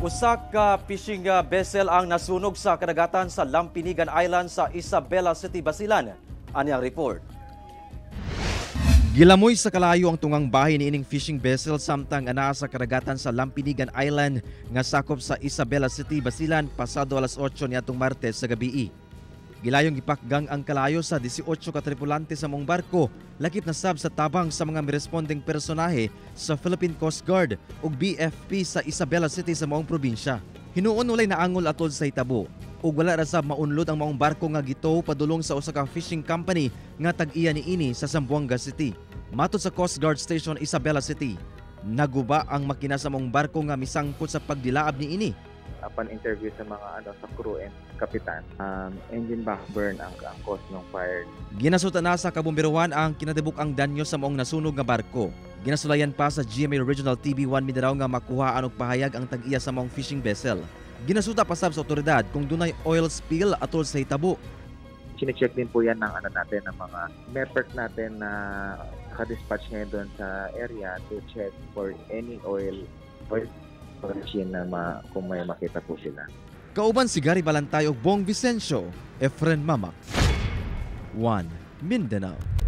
Usa ka fishing vessel ang nasunog sa kadagatan sa Lampinigan Island sa Isabela City, Basilan. Ani ang report. Gilamoy sa kalayo ang tungang bahay niining fishing vessel samtang anaa sa kadagatan sa Lampinigan Island nga sakop sa Isabela City, Basilan pasado alas 8 niadtong Martes sa gabii. Gilayong gipakgang ang kalayo sa 18 ka tripulante sa mong barko, lakip na sab sa tabang sa mga miresponding personahe sa Philippine Coast Guard ug BFP sa Isabela City sa maong probinsya. Hinuon walay naangol atol sa hitabo ug wala ra sab maunlod ang maong barko nga gitow padulong sa usa ka fishing company nga tag-iya niini sa Zamboanga City. Matod sa Coast Guard Station Isabela City, naguba ang makina sa maong barko nga misangkot sa pagdilaab niini. Upon interview sa mga sa crew and kapitan, engine backburn ang cause ng fire. Ginasuta na sa kabumbiruan ang kinatibuk-ang danyo sa maong nasunog nga barko. Ginasulayan pa sa GMA Regional TV1 Mindanao nga makuhaan og pahayag ang tag-iya sa maong fishing vessel. Ginasuta pa sab sa otoridad kung dunay oil spill atol sa hitabo. Chine-check din po yan ng natin ng mga network natin na ka-dispatch ngayon doon sa area to check for any oil na kung may makita po sila. Kauban si Gary Balantay ug Bong Vicencio, Efren Mamak, 1 Mindanao.